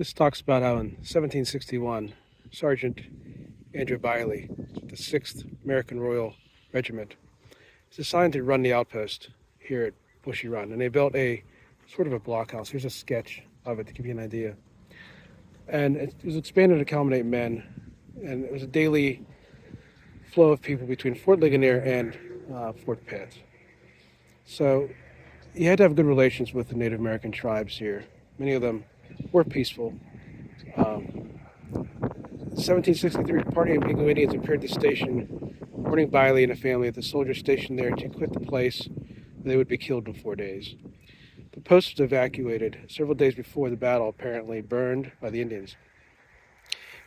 This talks about how in 1761, Sergeant Andrew Biley, the 6th American Royal Regiment, was assigned to run the outpost here at Bushy Run, and they built a sort of a blockhouse. Here's a sketch of it to give you an idea. And it was expanded to accommodate men, and it was a daily flow of people between Fort Ligonier and Fort Pitt. So you had to have good relations with the Native American tribes here. Many of them were peaceful. 1763, party of Pigou Indians appeared at the station, warning Biley and a family that the soldiers stationed there to quit the place, or they would be killed in 4 days. The post was evacuated several days before the battle, apparently burned by the Indians.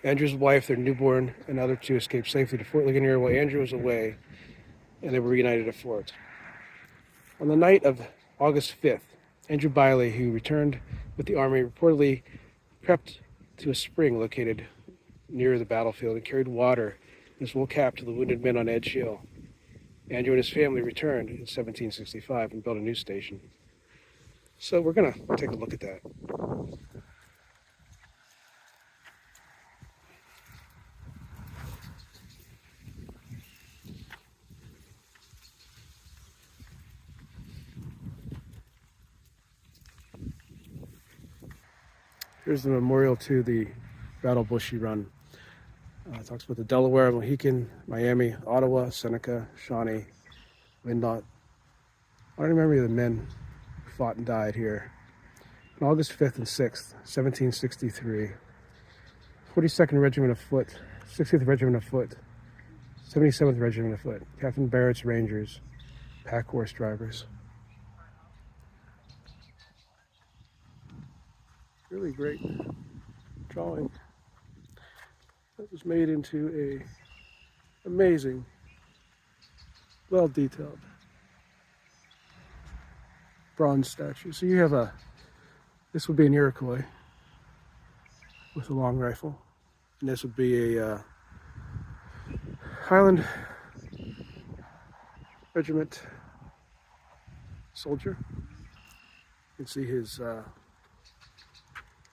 Andrew's wife, their newborn, and other two escaped safely to Fort Ligonier while Andrew was away, and they were reunited at Fort. On the night of August 5th, Andrew Biley, who returned with the army, reportedly crept to a spring located near the battlefield and carried water in his wool cap to the wounded men on Edge Hill. Andrew and his family returned in 1765 and built a new station. So we're going to take a look at that. Here's the memorial to the Battle Bushy Run. It talks about the Delaware, Mohican, Miami, Ottawa, Seneca, Shawnee, Windot. I don't remember the men who fought and died here. On August 5th and 6th, 1763, 42nd Regiment of Foot, 60th Regiment of Foot, 77th Regiment of Foot, Captain Barrett's Rangers, pack horse drivers. Really great drawing that was made into a amazing, well-detailed bronze statue. So you have this would be an Iroquois with a long rifle, and this would be a Highland Regiment soldier. You can see his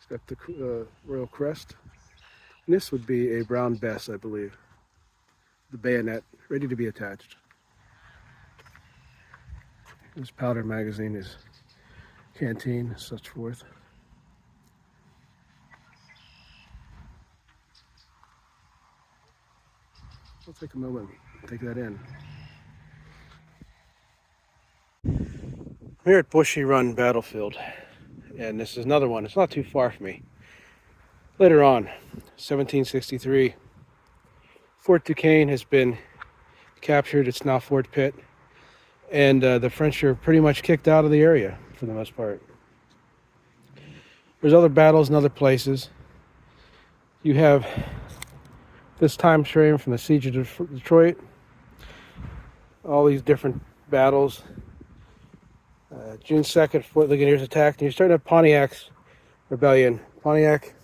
got the royal crest. And this would be a brown bess, I believe. The bayonet ready to be attached. His powder magazine, his canteen, such forth. I'll take a moment and take that in. I'm here at Bushy Run Battlefield, and this is another one. It's not too far from me. Later on, 1763, Fort Duquesne has been captured. It's now Fort Pitt, and the French are pretty much kicked out of the area for the most part. There's other battles in other places. You have this time frame from the siege of Detroit, all these different battles. June 2nd, Fort Ligonier is attacked, and you're starting to have Pontiac's rebellion. Pontiac,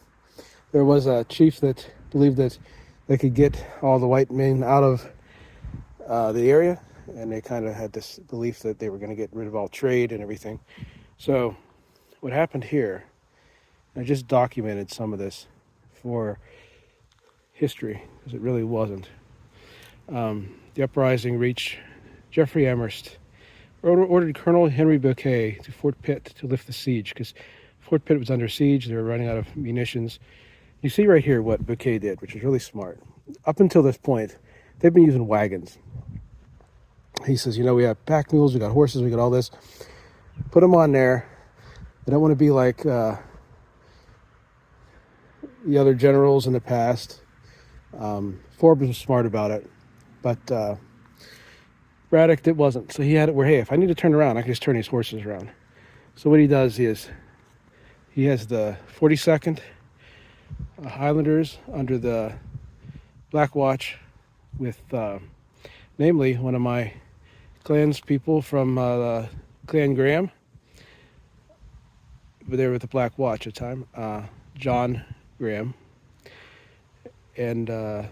there was a chief that believed that they could get all the white men out of the area, and they kind of had this belief that they were going to get rid of all trade and everything. So what happened here, I just documented some of this for history, because it really wasn't. The uprising reached Jeffrey Amherst, ordered Colonel Henry Bouquet to Fort Pitt to lift the siege, because Fort Pitt was under siege. They were running out of munitions. You see right here what Bouquet did, which is really smart. Up until this point, they've been using wagons. He says, you know, we have pack mules, we got horses, we got all this. Put them on there. They don't want to be like the other generals in the past. Forbes was smart about it, but Braddock, it wasn't. So he had it where, hey, if I need to turn around, I can just turn these horses around. So what he does is he has the 42nd Highlanders under the Black Watch with, namely, one of my clan's people from Clan Graham. But they were with the Black Watch at the time, John Graham, and the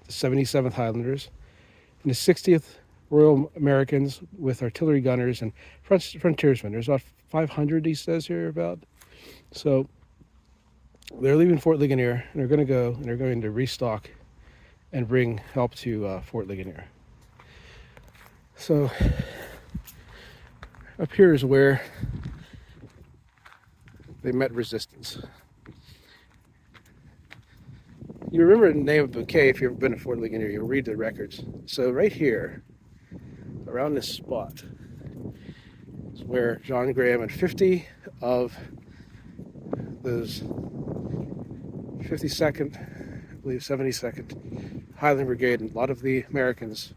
77th Highlanders, and the 60th Royal Americans with artillery gunners and frontiersmen. There's about 500, he says here about. So They're leaving Fort Ligonier, and they're going to restock and bring help to Fort Ligonier. So up here is where they met resistance. You remember the name of Bouquet if you've ever been to Fort Ligonier. You'll read the records. So right here, around this spot, is where John Graham and 50 of those 52nd, I believe 72nd Highland Brigade, and a lot of the Americans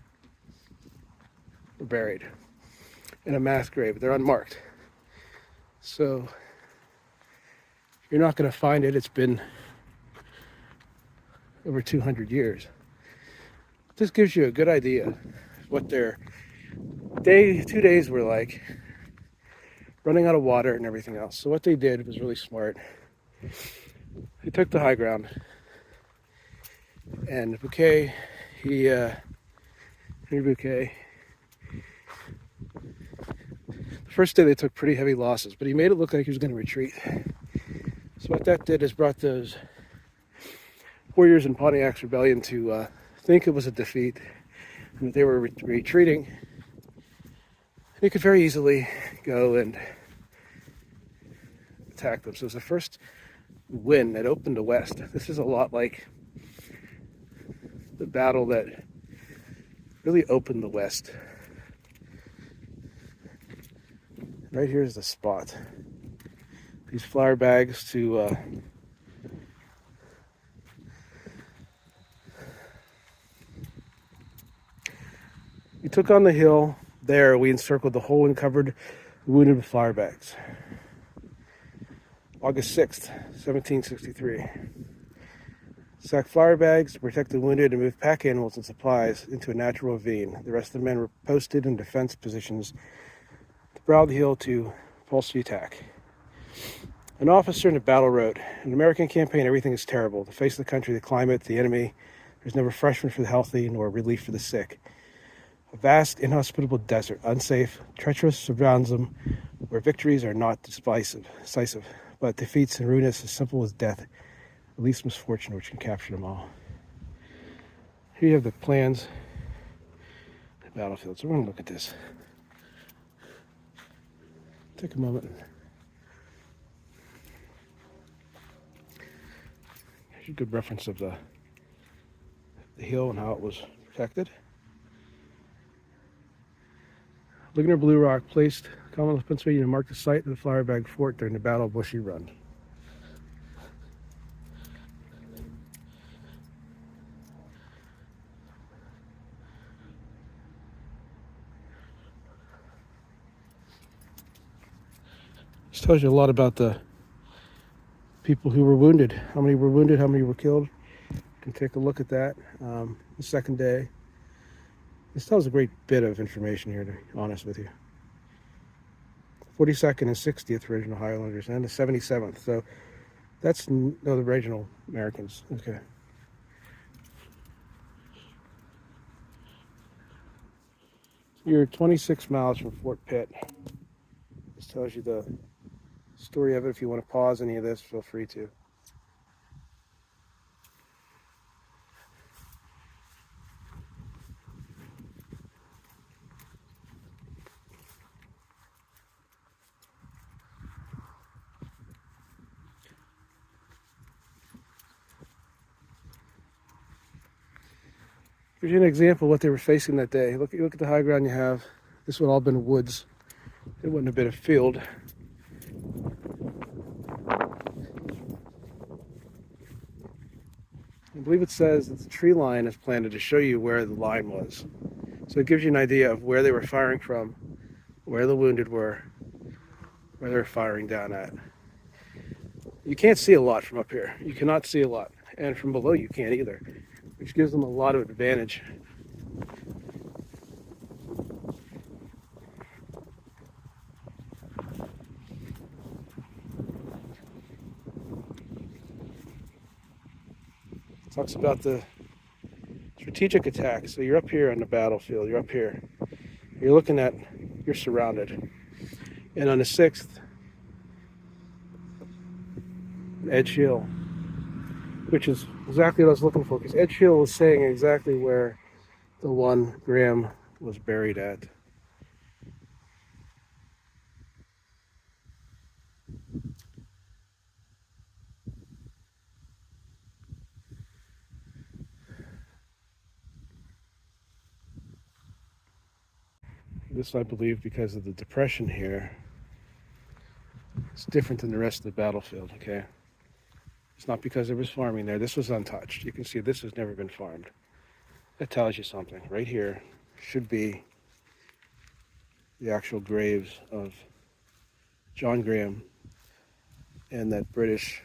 were buried in a mass grave. They're unmarked. So you're not going to find it. It's been over 200 years. This gives you a good idea of what their 2 days were like, running out of water and everything else. So what they did was really smart. They took the high ground, and Bouquet, Henry Bouquet, the first day they took pretty heavy losses, but he made it look like he was going to retreat. So what that did is brought those warriors in Pontiac's rebellion to think it was a defeat and that they were retreating. He could very easily go and attack them. So it was the first win that opened the West. This is a lot like the battle that really opened the West. Right here is the spot. These flour bags to we took on the hill. There we encircled the hole and covered the wounded with flour bags. August 6th, 1763. Sacked flour bags to protect the wounded and move pack animals and supplies into a natural ravine. The rest of the men were posted in defense positions to brow the hill to pulse the attack. An officer in a battle wrote, "In an American campaign, everything is terrible. The face of the country, the climate, the enemy. There's no refreshment for the healthy, nor relief for the sick. A vast, inhospitable desert, unsafe, treacherous surrounds them, where victories are not decisive, but defeats and ruinous, as simple as death, at least misfortune, which can capture them all." Here you have the plans, the battlefield. So we're going to look at this. Take a moment. Here's a good reference of the hill and how it was protected. Ligonier Blue Rock placed Commonwealth, Pennsylvania to mark the site of the flour bag fort during the Battle of Bushy Run. This tells you a lot about the people who were wounded. How many were wounded, how many were killed. You can take a look at that. The second day. This tells a great bit of information here, to be honest with you. 42nd and 60th Regional Highlanders, and the 77th. So that's the regional Americans. Okay. You're 26 miles from Fort Pitt. This tells you the story of it. If you want to pause any of this, feel free to. Here's an example of what they were facing that day. Look at the high ground you have. This would all have been woods. It wouldn't have been a field. I believe it says that the tree line is planted to show you where the line was. So it gives you an idea of where they were firing from, where the wounded were, where they were firing down at. You can't see a lot from up here. You cannot see a lot. And from below you can't either, which gives them a lot of advantage. It talks about the strategic attack. So you're up here on the battlefield, you're up here. You're looking at, you're surrounded. And on the 6th, Edge Hill, which is exactly what I was looking for, because Edge Hill was saying exactly where the 1 gram was buried at. This, I believe, because of the depression here, it's different than the rest of the battlefield, okay? It's not because there was farming there. This was untouched. You can see this has never been farmed. That tells you something. Right here should be the actual graves of John Graham and that British,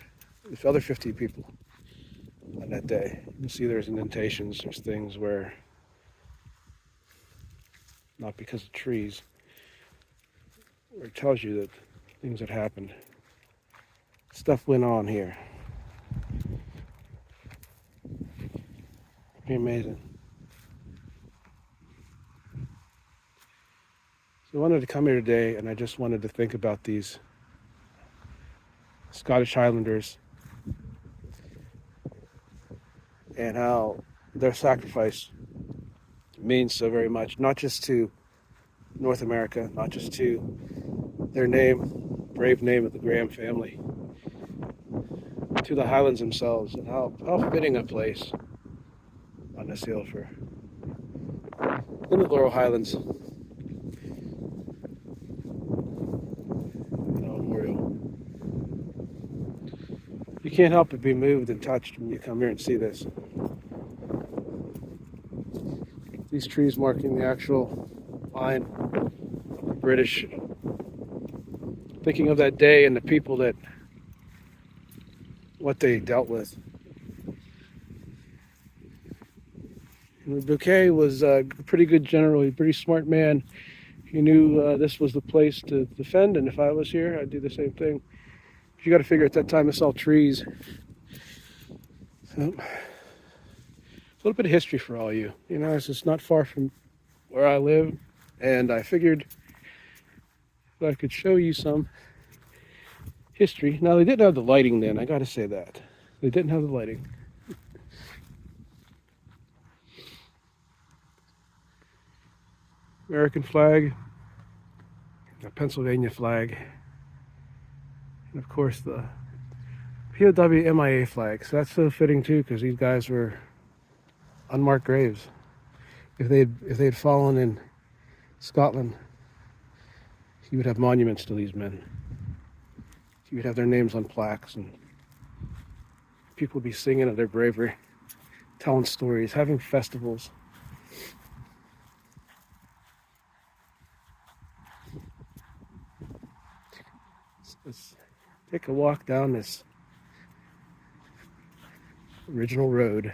the other 50 people on that day. You can see there's indentations, there's things where, not because of trees, where it tells you that things had happened. Stuff went on here. Pretty amazing. So I wanted to come here today, and I just wanted to think about these Scottish Highlanders and how their sacrifice means so very much, not just to North America, not just to their name, brave name of the Graham family, to the Highlands themselves, and how fitting a place on this hill for in the Laurel Highlands memorial. You can't help but be moved and touched when you come here and see this. These trees marking the actual line of the British, thinking of that day and the people that, what they dealt with. And Bouquet was a pretty good general, a pretty smart man. He knew this was the place to defend, and if I was here, I'd do the same thing. But you got to figure at that time it's all trees. So, a little bit of history for all you. You know, it's just not far from where I live, and I figured if I could show you some history. Now, they didn't have the lighting then, I got to say that. They didn't have the lighting. American flag, a Pennsylvania flag, and of course the POW MIA flag. So that's so fitting too, because these guys were unmarked graves. If they had fallen in Scotland, you would have monuments to these men. You would have their names on plaques, and people would be singing of their bravery, telling stories, having festivals. Let's take a walk down this original road.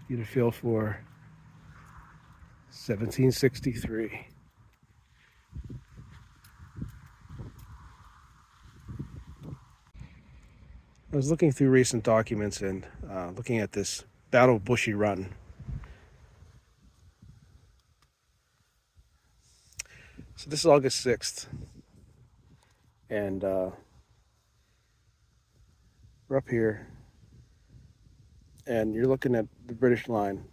Get a feel for 1763. I was looking through recent documents and looking at this Battle of Bushy Run. So this is August 6th. And we're up here, and you're looking at the British line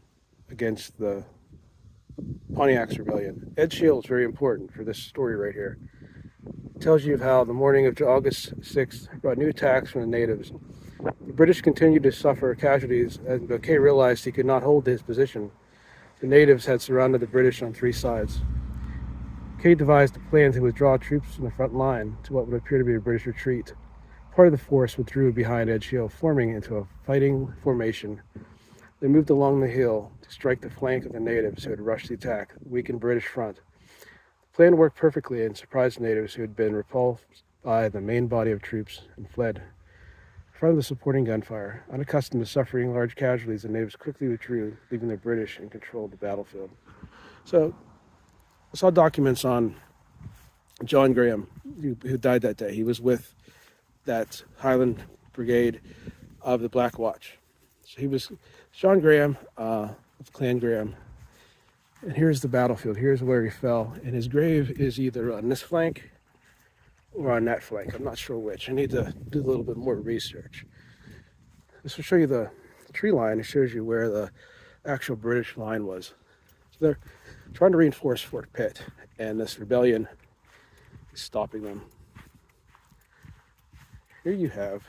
against the Pontiac's rebellion. Edge Hill is very important for this story right here. It tells you of how the morning of August 6th brought new attacks from the natives. The British continued to suffer casualties, and Bouquet realized he could not hold his position. The natives had surrounded the British on 3 sides. Bouquet devised a plan to withdraw troops from the front line to what would appear to be a British retreat. Part of the force withdrew behind Edge Hill, forming into a fighting formation. They moved along the hill to strike the flank of the natives who had rushed the attack, weakened British front. The plan worked perfectly and surprised the natives who had been repulsed by the main body of troops and fled. In front of the supporting gunfire, unaccustomed to suffering large casualties, the natives quickly withdrew, leaving the British in control of the battlefield. So, I saw documents on John Graham, who died that day. He was with that Highland Brigade of the Black Watch. So he was John Graham of Clan Graham. And here's the battlefield. Here's where he fell. And his grave is either on this flank or on that flank. I'm not sure which. I need to do a little bit more research. This will show you the tree line. It shows you where the actual British line was. So they're trying to reinforce Fort Pitt, and this rebellion is stopping them. Here you have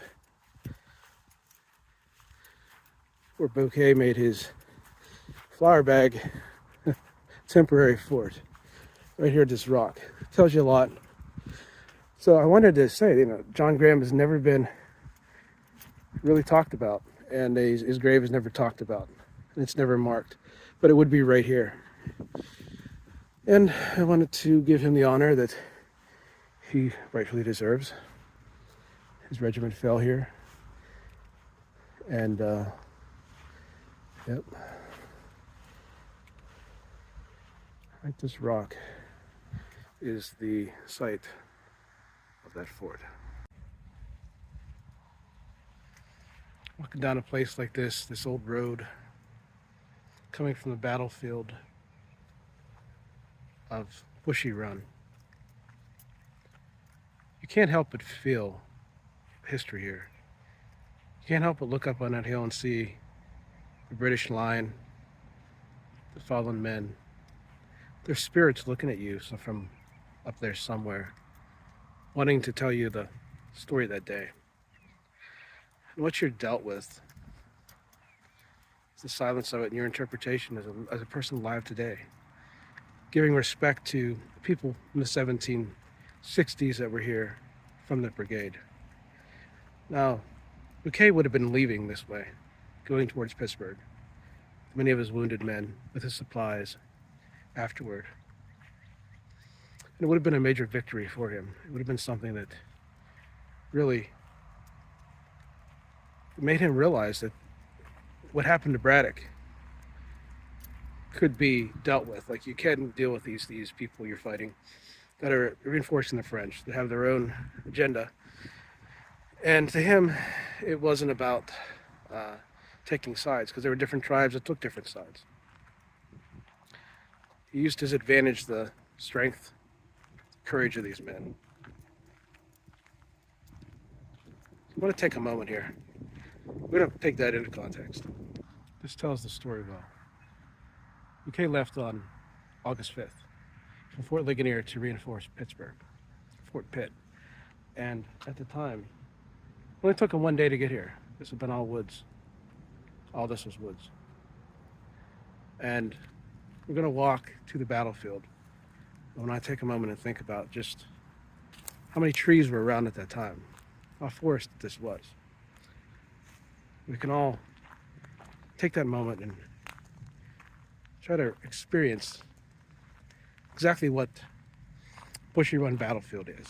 where Bouquet made his flower bag temporary fort. Right here at this rock. It tells you a lot. So I wanted to say, John Graham has never been really talked about, and his grave is never talked about, and it's never marked, but it would be right here. And I wanted to give him the honor that he rightfully deserves. His regiment fell here, and yep, right, this rock is the site of that fort. Walking down a place like this old road, coming from the battlefield of Bushy Run, you can't help but feel history here. You can't help but look up on that hill and see the British line, the fallen men, their spirits looking at you from up there somewhere, wanting to tell you the story of that day. And what you're dealt with is the silence of it and your interpretation as a person alive today, giving respect to people in the 1760s that were here from the brigade. Now, Bouquet would have been leaving this way, going towards Pittsburgh, many of his wounded men with his supplies afterward. And it would have been a major victory for him. It would have been something that really made him realize that what happened to Braddock could be dealt with. Like, you can't deal with these people you're fighting that are reinforcing the French, that have their own agenda. And to him, it wasn't about taking sides, because there were different tribes that took different sides. He used to his advantage the strength, courage of these men. I'm going to take a moment here. We're going to take that into context. This tells the story well. Bouquet left on August 5th from Fort Ligonier to reinforce Pittsburgh, Fort Pitt. And at the time, it only took him one day to get here. This had been all woods. All this was woods. And we're going to walk to the battlefield. When I take a moment and think about just how many trees were around at that time, how forest this was, we can all take that moment and try to experience exactly what Bushy Run battlefield is.